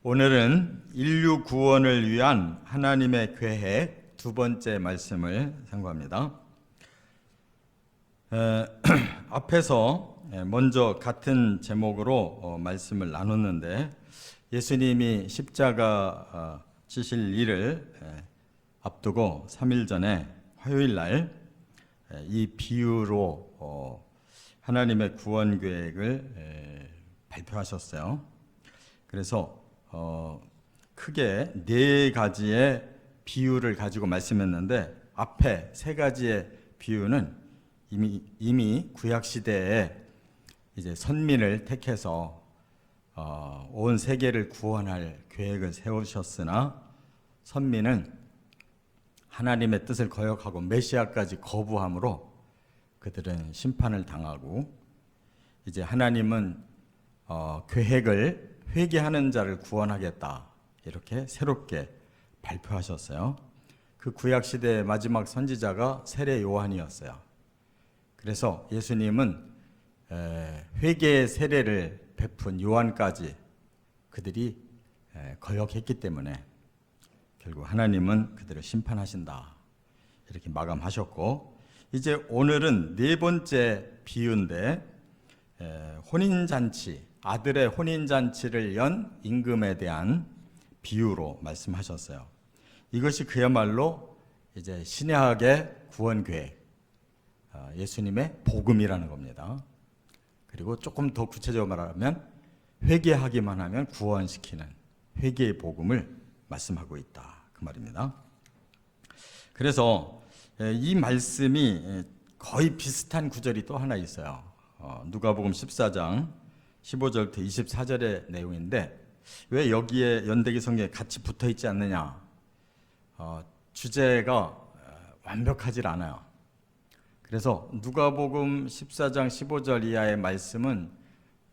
오늘은 인류 구원을 위한 하나님의 계획 두 번째 말씀을 상고합니다. 앞에서 먼저 같은 제목으로 말씀을 나눴는데 예수님이 십자가 지실 일을 앞두고 3일 전에 화요일 날 이 비유로 하나님의 구원 계획을 발표하셨어요. 그래서 크게 네 가지의 비유를 가지고 말씀했는데 앞에 세 가지의 비유는 이미 구약 시대에 이제 선민을 택해서 온 세계를 구원할 계획을 세우셨으나 선민은 하나님의 뜻을 거역하고 메시아까지 거부함으로 그들은 심판을 당하고 이제 하나님은 계획을 회개하는 자를 구원하겠다 이렇게 새롭게 발표하셨어요. 그 구약 시대의 마지막 선지자가 세례 요한이었어요. 그래서 예수님은 회개의 세례를 베푼 요한까지 그들이 거역했기 때문에 결국 하나님은 그들을 심판하신다 이렇게 마감하셨고, 이제 오늘은 네 번째 비유인데 혼인잔치, 아들의 혼인잔치를 연 임금에 대한 비유로 말씀하셨어요. 이것이 그야말로 이제 신약의 구원 계획, 예수님의 복음이라는 겁니다. 그리고 조금 더 구체적으로 말하면 회개하기만 하면 구원시키는 회개의 복음을 말씀하고 있다 그 말입니다. 그래서 이 말씀이 거의 비슷한 구절이 또 하나 있어요. 누가복음 14장 15절부터 24절의 내용인데 왜 여기에 연대기 성경에 같이 붙어 있지 않느냐? 주제가 완벽하지 않아요. 그래서 누가복음 14장 15절 이하의 말씀은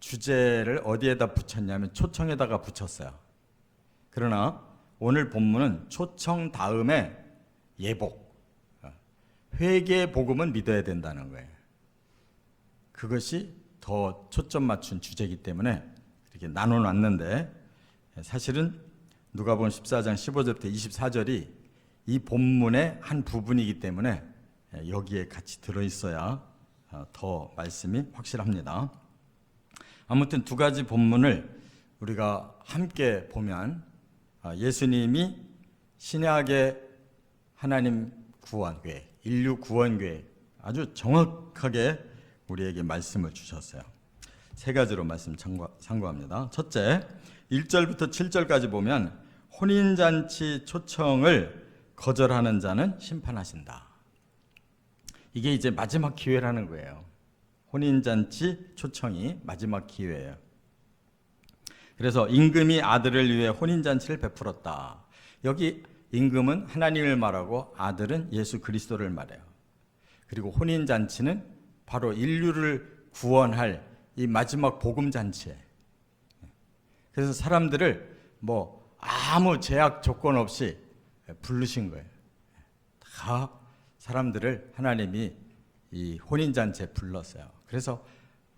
주제를 어디에다 붙였냐면 초청에다가 붙였어요. 그러나 오늘 본문은 초청 다음에 예복, 회개의 복음은 믿어야 된다는 거예요. 그것이 더 초점 맞춘 주제이기 때문에 이렇게 나눠놨는데, 사실은 누가복음 14장 15절부터 24절이 이 본문의 한 부분이기 때문에 여기에 같이 들어있어야 더 말씀이 확실합니다. 아무튼 두 가지 본문을 우리가 함께 보면 예수님이 신약의 하나님 구원 계획, 인류 구원 계획 아주 정확하게 우리에게 말씀을 주셨어요. 세 가지로 말씀 상고합니다. 첫째, 1절부터 7절까지 보면 혼인잔치 초청을 거절하는 자는 심판하신다. 이게 이제 마지막 기회라는 거예요. 혼인잔치 초청이 마지막 기회예요. 그래서 임금이 아들을 위해 혼인잔치를 베풀었다. 여기 임금은 하나님을 말하고 아들은 예수 그리스도를 말해요. 그리고 혼인잔치는 바로 인류를 구원할 이 마지막 복음잔치예요. 그래서 사람들을 아무 제약 조건 없이 부르신 거예요. 다 사람들을 하나님이 이 혼인잔치에 불렀어요. 그래서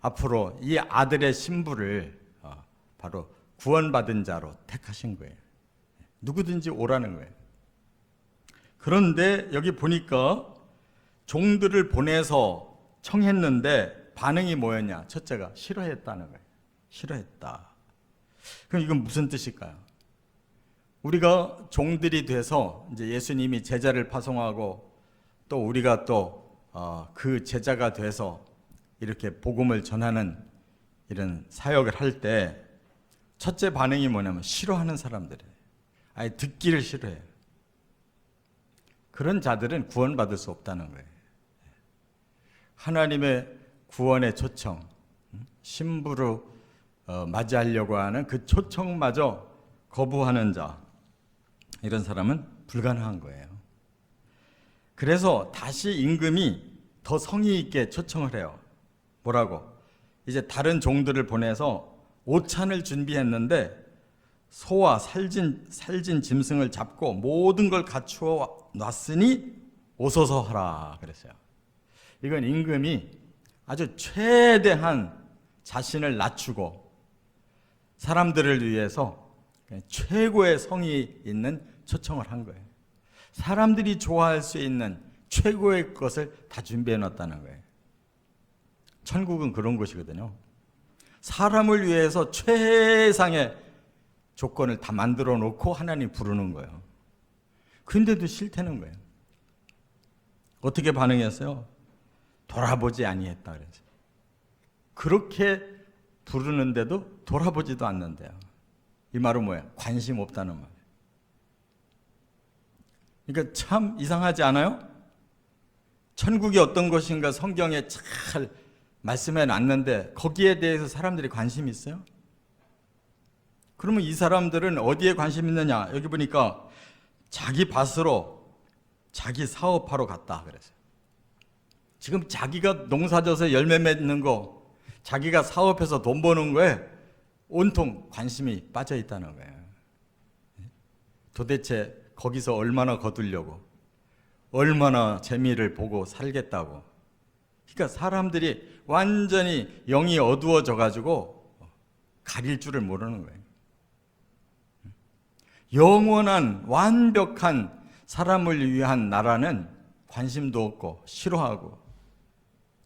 앞으로 이 아들의 신부를 바로 구원받은 자로 택하신 거예요. 누구든지 오라는 거예요. 그런데 여기 보니까 종들을 보내서 청했는데 반응이 뭐였냐? 첫째가 싫어했다는 거예요. 싫어했다. 그럼 이건 무슨 뜻일까요? 우리가 종들이 돼서 이제 예수님이 제자를 파송하고 또 우리가 또 그 제자가 돼서 이렇게 복음을 전하는 이런 사역을 할 때 첫째 반응이 뭐냐면 싫어하는 사람들이에요. 아예 듣기를 싫어해요. 그런 자들은 구원받을 수 없다는 거예요. 하나님의 구원의 초청, 신부로 맞이하려고 하는 그 초청마저 거부하는 자, 이런 사람은 불가능한 거예요. 그래서 다시 임금이 더 성의 있게 초청을 해요. 뭐라고? 이제 다른 종들을 보내서 오찬을 준비했는데 소와 살진 짐승을 잡고 모든 걸 갖추어 놨으니 오소서 하라 그랬어요. 이건 임금이 아주 최대한 자신을 낮추고 사람들을 위해서 최고의 성의 있는 초청을 한 거예요. 사람들이 좋아할 수 있는 최고의 것을 다 준비해 놨다는 거예요. 천국은 그런 곳이거든요. 사람을 위해서 최상의 조건을 다 만들어 놓고 하나님 부르는 거예요. 근데도 싫다는 거예요. 어떻게 반응했어요? 돌아보지 아니했다 그랬어요. 그렇게 부르는데도 돌아보지도 않는데요. 이 말은 뭐예요? 관심 없다는 말이에요. 그러니까 참 이상하지 않아요? 천국이 어떤 것인가 성경에 잘 말씀해 놨는데 거기에 대해서 사람들이 관심이 있어요? 그러면 이 사람들은 어디에 관심 있느냐? 여기 보니까 자기 밭으로 자기 사업하러 갔다 그랬어요. 지금 자기가 농사져서 열매 맺는 거, 자기가 사업해서 돈 버는 거에 온통 관심이 빠져 있다는 거예요. 도대체 거기서 얼마나 거두려고, 얼마나 재미를 보고 살겠다고. 그러니까 사람들이 완전히 영이 어두워져 가지고 가릴 줄을 모르는 거예요. 영원한 완벽한 사람을 위한 나라는 관심도 없고 싫어하고,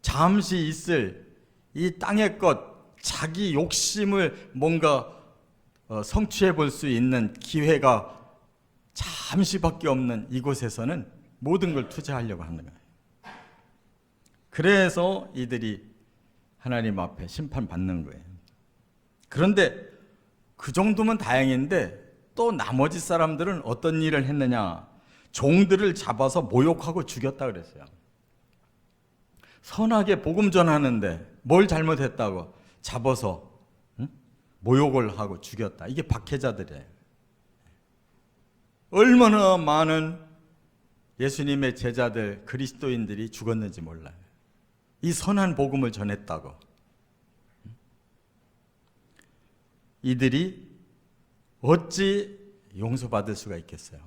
잠시 있을 이 땅의 것, 자기 욕심을 뭔가 성취해 볼 수 있는 기회가 잠시밖에 없는 이곳에서는 모든 걸 투자하려고 하는 거예요. 그래서 이들이 하나님 앞에 심판받는 거예요. 그런데 그 정도면 다행인데 또 나머지 사람들은 어떤 일을 했느냐? 종들을 잡아서 모욕하고 죽였다 그랬어요. 선하게 복음 전하는데 뭘 잘못했다고 잡아서 모욕을 하고 죽였다. 이게 박해자들이에요. 얼마나 많은 예수님의 제자들, 그리스도인들이 죽었는지 몰라요. 이 선한 복음을 전했다고. 이들이 어찌 용서받을 수가 있겠어요?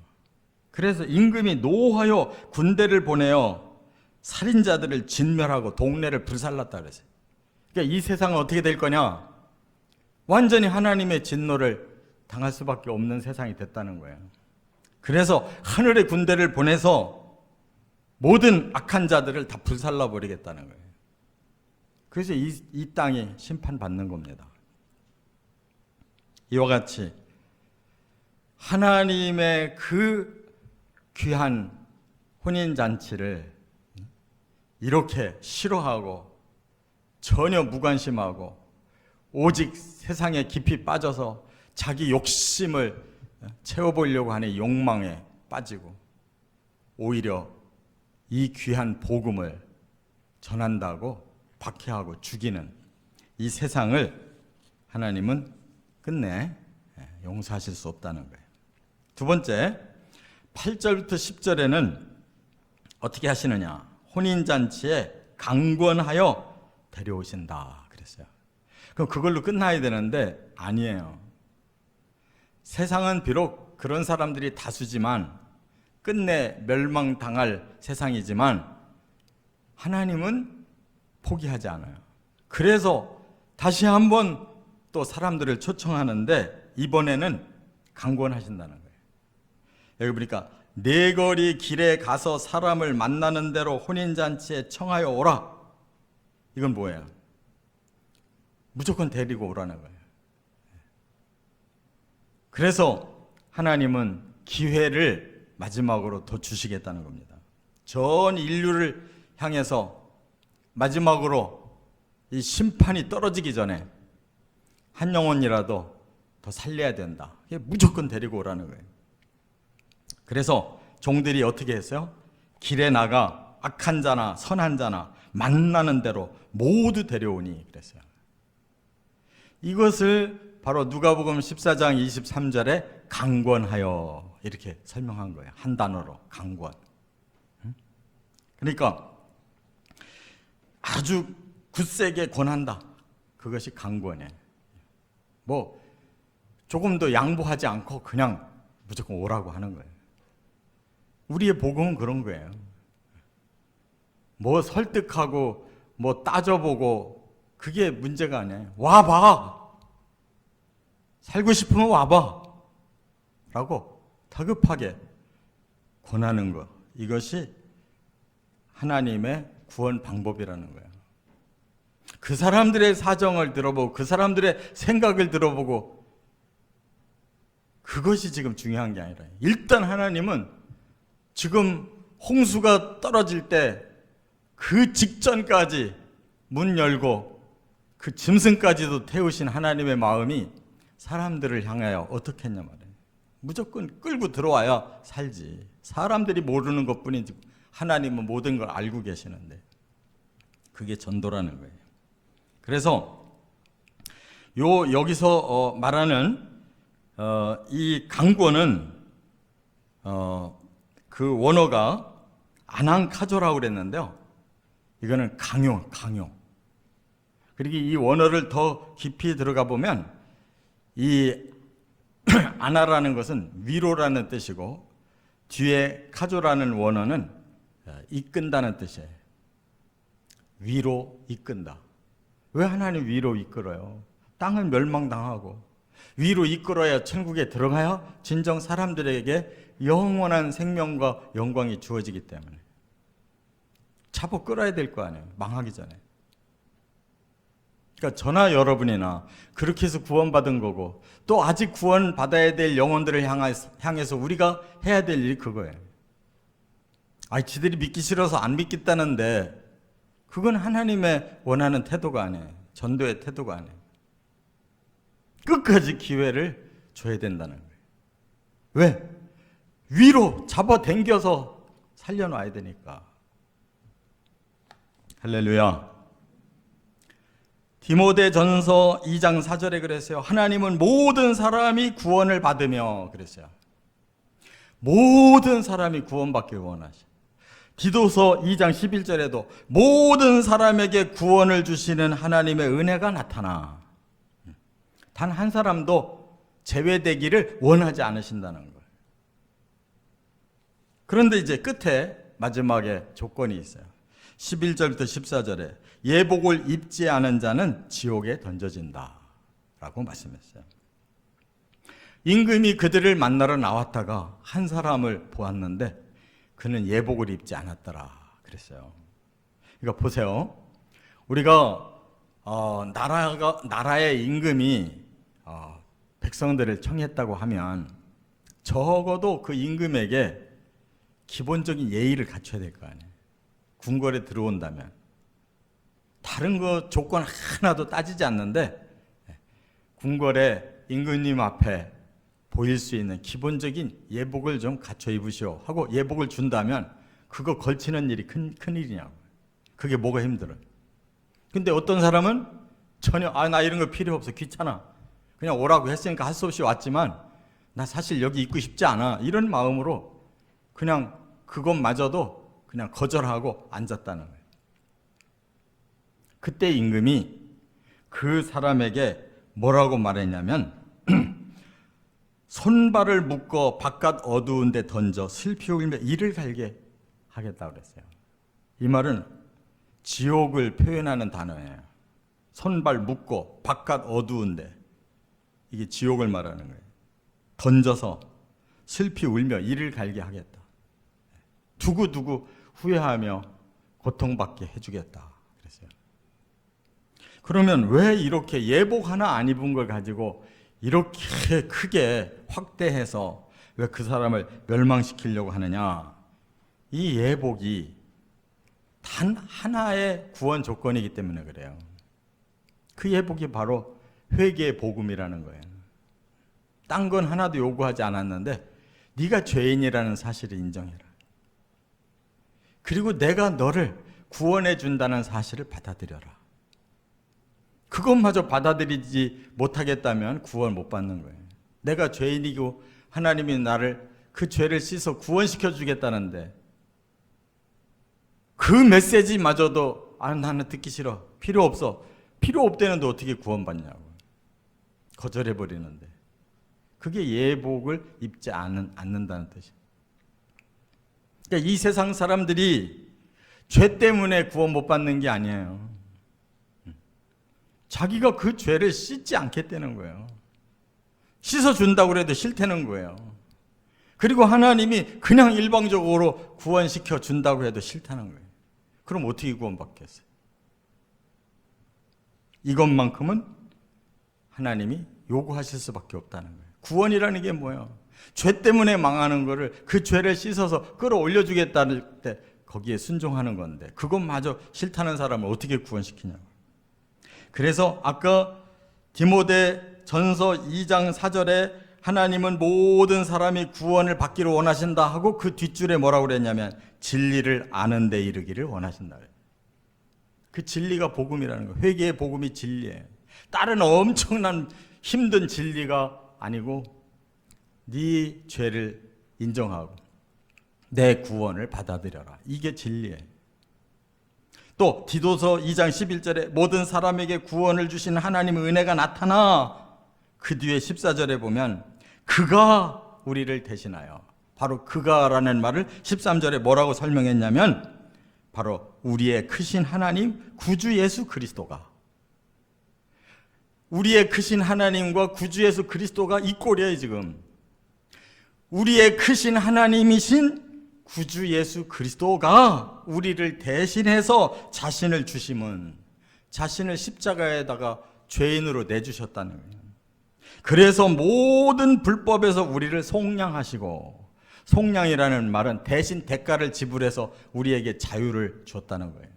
그래서 임금이 노하여 군대를 보내어 살인자들을 진멸하고 동네를 불살랐다 그랬어요. 그러니까 이 세상은 어떻게 될 거냐? 완전히 하나님의 진노를 당할 수밖에 없는 세상이 됐다는 거예요. 그래서 하늘의 군대를 보내서 모든 악한 자들을 다 불살라 버리겠다는 거예요. 그래서 이 땅이 심판받는 겁니다. 이와 같이 하나님의 그 귀한 혼인잔치를 이렇게 싫어하고 전혀 무관심하고 오직 세상에 깊이 빠져서 자기 욕심을 채워보려고 하는 욕망에 빠지고 오히려 이 귀한 복음을 전한다고 박해하고 죽이는 이 세상을 하나님은 끝내 용서하실 수 없다는 거예요. 두 번째, 8절부터 10절에는 어떻게 하시느냐? 혼인잔치에 강권하여 데려오신다 그랬어요. 그럼 그걸로 끝나야 되는데 아니에요. 세상은 비록 그런 사람들이 다수지만 끝내 멸망당할 세상이지만 하나님은 포기하지 않아요. 그래서 다시 한번 또 사람들을 초청하는데 이번에는 강권하신다는 거예요. 여기 보니까 네거리 길에 가서 사람을 만나는 대로 혼인잔치에 청하여 오라. 이건 뭐예요? 무조건 데리고 오라는 거예요. 그래서 하나님은 기회를 마지막으로 더 주시겠다는 겁니다. 전 인류를 향해서 마지막으로 이 심판이 떨어지기 전에 한 영혼이라도 더 살려야 된다. 무조건 데리고 오라는 거예요. 그래서 종들이 어떻게 했어요? 길에 나가 악한 자나 선한 자나 만나는 대로 모두 데려오니 그랬어요. 이것을 바로 누가복음 14장 23절에 강권하여 이렇게 설명한 거예요. 한 단어로 강권. 그러니까 아주 굳세게 권한다. 그것이 강권이에요. 뭐 조금 더 양보하지 않고 그냥 무조건 오라고 하는 거예요. 우리의 복음은 그런 거예요. 뭐 설득하고 뭐 따져보고 그게 문제가 아니에요. 와봐. 살고 싶으면 와봐. 라고 다급하게 권하는 것, 이것이 하나님의 구원 방법이라는 거예요. 그 사람들의 사정을 들어보고 그 사람들의 생각을 들어보고 그것이 지금 중요한 게 아니라, 일단 하나님은 지금 홍수가 떨어질 때 그 직전까지 문 열고 그 짐승까지도 태우신 하나님의 마음이 사람들을 향하여 어떻게 했냐 말이에요. 무조건 끌고 들어와야 살지. 사람들이 모르는 것뿐이지 하나님은 모든 걸 알고 계시는데, 그게 전도라는 거예요. 그래서 여기서 말하는 이 강권은 그 원어가 아난카조라고 그랬는데요. 이거는 강요. 그리고 이 원어를 더 깊이 들어가 보면 이 아나라는 것은 위로라는 뜻이고, 뒤에 카조라는 원어는 이끈다는 뜻이에요. 위로 이끈다. 왜 하나님 위로 이끌어요? 땅은 멸망당하고 위로 이끌어야 천국에 들어가야 진정 사람들에게 영원한 생명과 영광이 주어지기 때문에 잡아 끌어야 될 거 아니에요, 망하기 전에. 그러니까 저나 여러분이나 그렇게 해서 구원받은 거고, 또 아직 구원받아야 될 영혼들을 향해서 우리가 해야 될 일이 그거예요. 지들이 믿기 싫어서 안 믿겠다는데 그건 하나님의 원하는 태도가 아니에요. 전도의 태도가 아니에요. 끝까지 기회를 줘야 된다는 거예요. 왜? 위로 잡아당겨서 살려놔야 되니까. 할렐루야. 디모데전서 2장 4절에 그랬어요. 하나님은 모든 사람이 구원을 받으며, 그랬어요. 모든 사람이 구원받기를 원하셔. 디도서 2장 11절에도 모든 사람에게 구원을 주시는 하나님의 은혜가 나타나 단 한 사람도 제외되기를 원하지 않으신다는 거예요. 그런데 이제 끝에 마지막에 조건이 있어요. 11절부터 14절에 예복을 입지 않은 자는 지옥에 던져진다 라고 말씀했어요. 임금이 그들을 만나러 나왔다가 한 사람을 보았는데 그는 예복을 입지 않았더라 그랬어요. 그러니까 보세요. 우리가 나라의 임금이 백성들을 청했다고 하면 적어도 그 임금에게 기본적인 예의를 갖춰야 될 거 아니에요. 궁궐에 들어온다면 다른 거 조건 하나도 따지지 않는데 궁궐에 임금님 앞에 보일 수 있는 기본적인 예복을 좀 갖춰 입으시오 하고 예복을 준다면 그거 걸치는 일이 큰일이냐고. 그게 뭐가 힘들어요. 근데 어떤 사람은 전혀 나 이런 거 필요 없어, 귀찮아, 그냥 오라고 했으니까 할 수 없이 왔지만 나 사실 여기 있고 싶지 않아, 이런 마음으로 그냥 그것마저도 그냥 거절하고 앉았다는 거예요. 그때 임금이 그 사람에게 뭐라고 말했냐면 손발을 묶어 바깥 어두운 데 던져 슬피 울며 이를 갈게 하겠다고 그랬어요. 이 말은 지옥을 표현하는 단어예요. 손발 묶고 바깥 어두운 데, 이게 지옥을 말하는 거예요. 던져서 슬피 울며 이를 갈게 하겠다. 두고두고 후회하며 고통받게 해주겠다 그랬어요. 그러면 왜 이렇게 예복 하나 안 입은 걸 가지고 이렇게 크게 확대해서 왜 그 사람을 멸망시키려고 하느냐? 이 예복이 단 하나의 구원 조건이기 때문에 그래요. 그 예복이 바로 회개의 복음이라는 거예요. 딴 건 하나도 요구하지 않았는데 네가 죄인이라는 사실을 인정해라. 그리고 내가 너를 구원해 준다는 사실을 받아들여라. 그것마저 받아들이지 못하겠다면 구원 못 받는 거예요. 내가 죄인이고 하나님이 나를 그 죄를 씻어 구원시켜 주겠다는데 그 메시지마저도 나는 듣기 싫어, 필요 없어, 필요 없대는데 어떻게 구원받냐고 거절해 버리는데, 그게 예복을 입지 않는다는 뜻이에요. 그러니까 이 세상 사람들이 죄 때문에 구원 못 받는 게 아니에요. 자기가 그 죄를 씻지 않겠다는 거예요. 씻어준다고 해도 싫다는 거예요. 그리고 하나님이 그냥 일방적으로 구원시켜 준다고 해도 싫다는 거예요. 그럼 어떻게 구원받겠어요? 이것만큼은 하나님이 요구하실 수밖에 없다는 거예요. 구원이라는 게 뭐예요? 죄 때문에 망하는 거를 그 죄를 씻어서 끌어올려 주겠다는 때 거기에 순종하는 건데 그것마저 싫다는 사람을 어떻게 구원시키냐고. 그래서 아까 디모데 전서 2장 4절에 하나님은 모든 사람이 구원을 받기를 원하신다 하고 그 뒷줄에 뭐라고 그랬냐면 진리를 아는 데 이르기를 원하신다. 그 진리가 복음이라는 거예요. 회개의 복음이 진리예요. 다른 엄청난 힘든 진리가 아니고 네 죄를 인정하고 내 구원을 받아들여라. 이게 진리예요. 또 디도서 2장 11절에 모든 사람에게 구원을 주신 하나님의 은혜가 나타나 그 뒤에 14절에 보면 그가 우리를 대신하여, 바로 그가라는 말을 13절에 뭐라고 설명했냐면 바로 우리의 크신 하나님 구주 예수 그리스도가, 우리의 크신 하나님과 구주 예수 그리스도가 이 꼴이에요. 지금 우리의 크신 하나님이신 구주 예수 그리스도가 우리를 대신해서 자신을 주심은 자신을 십자가에다가 죄인으로 내주셨다는 거예요. 그래서 모든 불법에서 우리를 속량하시고, 속량이라는 말은 대신 대가를 지불해서 우리에게 자유를 줬다는 거예요.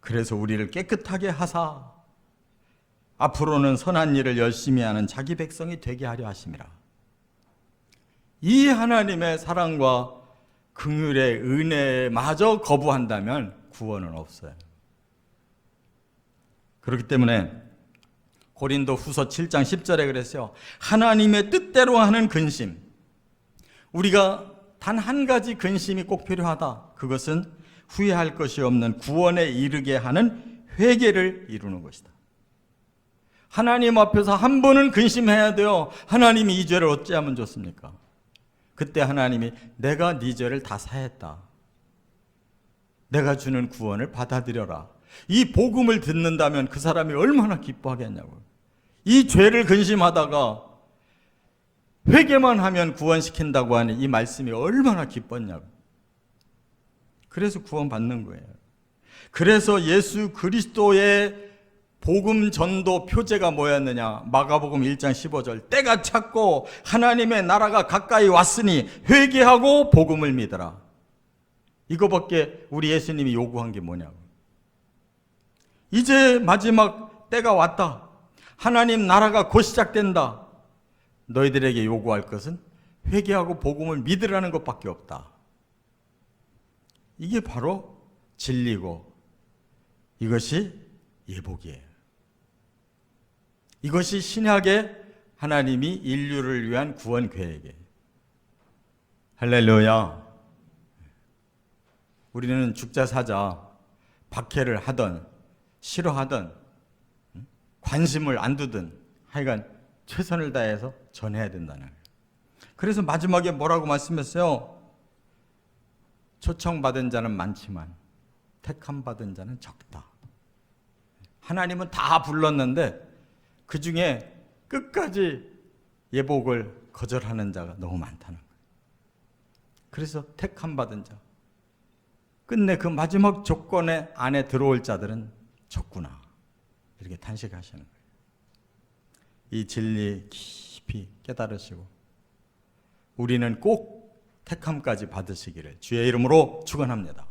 그래서 우리를 깨끗하게 하사 앞으로는 선한 일을 열심히 하는 자기 백성이 되게 하려 하심이라. 이 하나님의 사랑과 긍휼의 은혜마저 거부한다면 구원은 없어요. 그렇기 때문에 고린도 후서 7장 10절에 그랬어요. 하나님의 뜻대로 하는 근심. 우리가 단 한 가지 근심이 꼭 필요하다. 그것은 후회할 것이 없는 구원에 이르게 하는 회개를 이루는 것이다. 하나님 앞에서 한 번은 근심해야 돼요. 하나님이 이 죄를 어찌하면 좋습니까? 그때 하나님이 내가 네 죄를 다 사했다. 내가 주는 구원을 받아들여라. 이 복음을 듣는다면 그 사람이 얼마나 기뻐하겠냐고요. 이 죄를 근심하다가 회개만 하면 구원시킨다고 하는 이 말씀이 얼마나 기뻤냐고. 그래서 구원받는 거예요. 그래서 예수 그리스도의 복음 전도 표제가 뭐였느냐? 마가복음 1장 15절 때가 찼고 하나님의 나라가 가까이 왔으니 회개하고 복음을 믿으라. 이거밖에 우리 예수님이 요구한 게 뭐냐고. 이제 마지막 때가 왔다. 하나님 나라가 곧 시작된다. 너희들에게 요구할 것은 회개하고 복음을 믿으라는 것밖에 없다. 이게 바로 진리고 이것이 예복이에요. 이것이 신약의 하나님이 인류를 위한 구원 계획이에요. 할렐루야. 우리는 죽자 사자 박해를 하던 싫어하던 관심을 안 두든 하여간 최선을 다해서 전해야 된다는 거예요. 그래서 마지막에 뭐라고 말씀했어요? 초청받은 자는 많지만 택함 받은 자는 적다. 하나님은 다 불렀는데 그 중에 끝까지 예복을 거절하는 자가 너무 많다는 거예요. 그래서 택함 받은 자, 끝내 그 마지막 조건에 안에 들어올 자들은 적구나, 이렇게 탄식하시는 거예요. 이 진리 깊이 깨달으시고 우리는 꼭 택함까지 받으시기를 주의 이름으로 축원합니다.